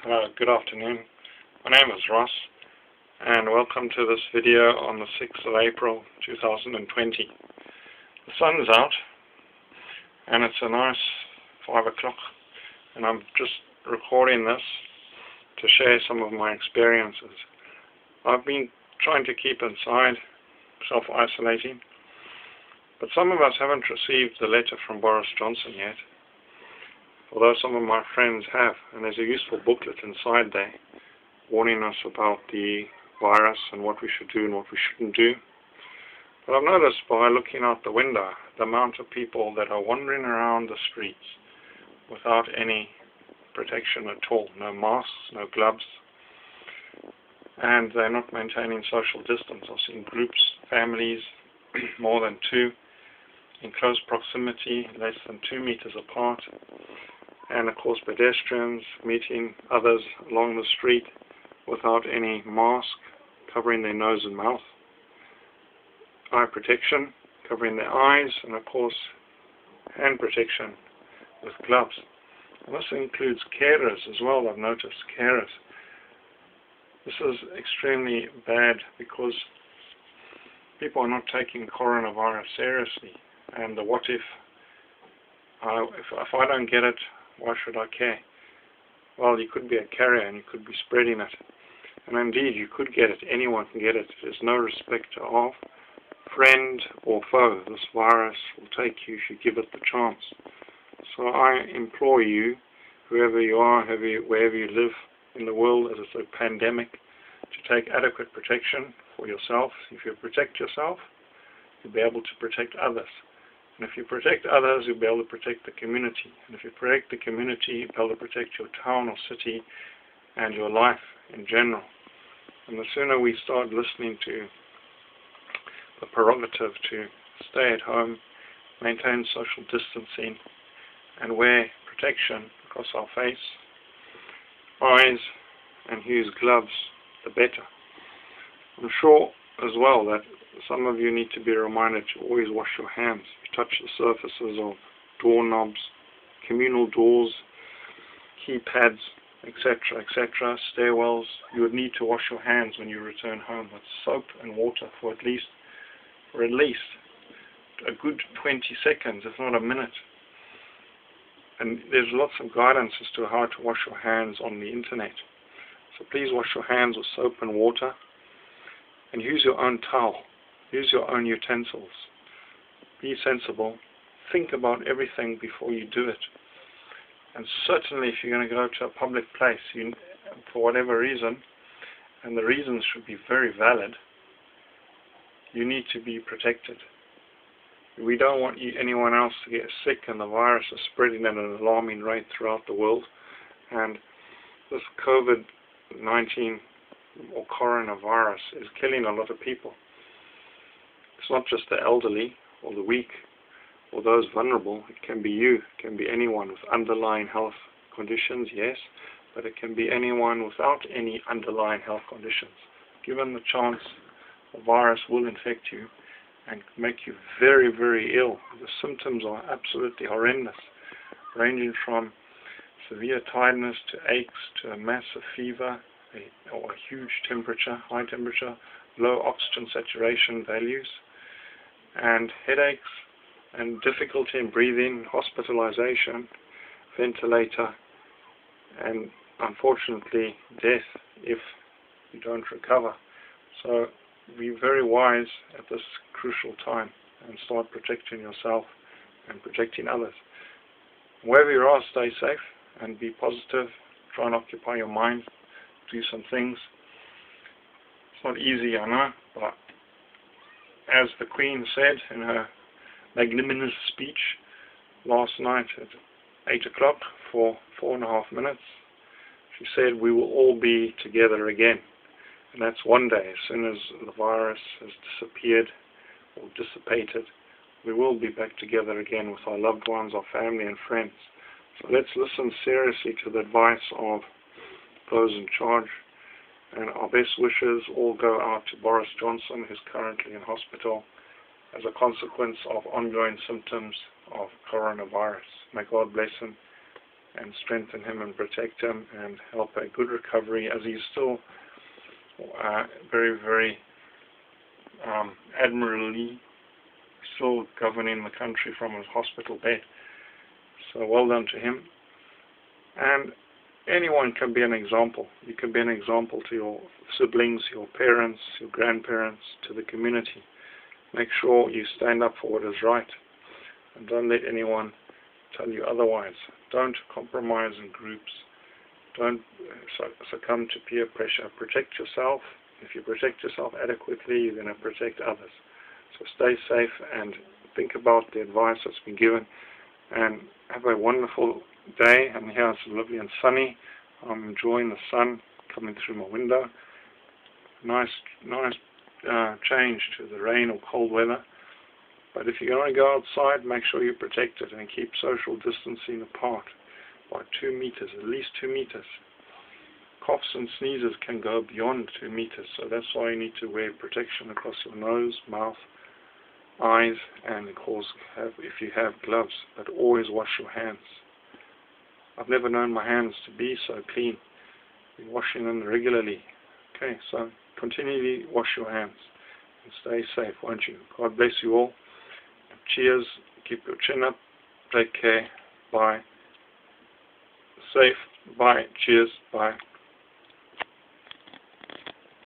Good afternoon. My name is Ross, and welcome to this video on the 6th of April 2020. The sun's out, and it's a nice 5 o'clock, and I'm just recording this to share some of my experiences. I've been trying to keep inside, self-isolating, but some of us haven't received the letter from Boris Johnson yet, although some of my friends have, and there's a useful booklet inside there warning us about the virus and what we should do and what we shouldn't do. But I've noticed by looking out the window the amount of people that are wandering around the streets without any protection at all, no masks, no gloves, and they're not maintaining social distance. I've seen groups, families, more than two, in close proximity, less than 2 meters apart, and of course pedestrians meeting others along the street without any mask, covering their nose and mouth, eye protection, covering their eyes, and of course hand protection with gloves. And this includes carers as well. I've noticed carers. This is extremely bad because people are not taking coronavirus seriously. And the what if I don't get it, why should I care? Well, you could be a carrier and you could be spreading it. And indeed, you could get it. Anyone can get it. There's no respect of friend or foe. This virus will take you if you give it the chance. So I implore you, whoever you are, wherever you live in the world as it's a pandemic, to take adequate protection for yourself. If you protect yourself, you'll be able to protect others. And if you protect others, you'll be able to protect the community. And if you protect the community, you'll be able to protect your town or city and your life in general. And the sooner we start listening to the prerogative to stay at home, maintain social distancing, and wear protection across our face, eyes, and use gloves, the better. I'm sure as well that some of you need to be reminded to always wash your hands. If you touch the surfaces of doorknobs, communal doors, keypads, etc., stairwells, you would need to wash your hands when you return home with soap and water for at least a good 20 seconds, if not a minute. And there's lots of guidance as to how to wash your hands on the internet. So please wash your hands with soap and water, and use your own towel. Use your own utensils. Be sensible. Think about everything before you do it. And certainly if you're going to go to a public place, for whatever reason, and the reasons should be very valid, you need to be protected. We don't want anyone else to get sick, and the virus is spreading at an alarming rate throughout the world. And this Covid-19 or coronavirus is killing a lot of people. It's not just the elderly or the weak or those vulnerable. It can be you. It can be anyone with underlying health conditions, yes, but it can be anyone without any underlying health conditions. Given the chance, the virus will infect you and make you very, very ill. The symptoms are absolutely horrendous, ranging from severe tiredness to aches to a massive fever or a huge temperature, high temperature, low oxygen saturation values, and headaches and difficulty in breathing, hospitalization, ventilator, and unfortunately death if you don't recover. So be very wise at this crucial time and start protecting yourself and protecting others. Wherever you are, stay safe and be positive. Try and occupy your mind. Do some things. It's not easy, I know, but as the Queen said in her magnanimous speech last night at 8 o'clock for 4.5 minutes, she said we will all be together again. And that's one day. As soon as the virus has disappeared or dissipated, we will be back together again with our loved ones, our family and friends. So let's listen seriously to the advice of those in charge, and our best wishes all go out to Boris Johnson, who's currently in hospital as a consequence of ongoing symptoms of coronavirus. May God bless him and strengthen him and protect him and help a good recovery, as he's still very, very admirably still governing the country from his hospital bed. So well done to him. And anyone can be an example. You can be an example to your siblings, your parents, your grandparents, to the community. Make sure you stand up for what is right, and don't let anyone tell you otherwise. Don't compromise in groups. Don't succumb to peer pressure. Protect yourself. If you protect yourself adequately, you're going to protect others. So stay safe and think about the advice that's been given, and have a wonderful day. And here it's lovely and sunny. I'm enjoying the sun coming through my window. Nice change to the rain or cold weather. But if you're going to go outside, make sure you're protected and keep social distancing apart by 2 meters, at least 2 meters. Coughs and sneezes can go beyond 2 meters, so that's why you need to wear protection across your nose, mouth, eyes, and of course if you have gloves. But always wash your hands. I've never known my hands to be so clean. I've been washing them regularly. Okay, so continually wash your hands and stay safe, won't you? God bless you all. Cheers. Keep your chin up. Take care. Bye. Safe. Bye. Cheers. Bye.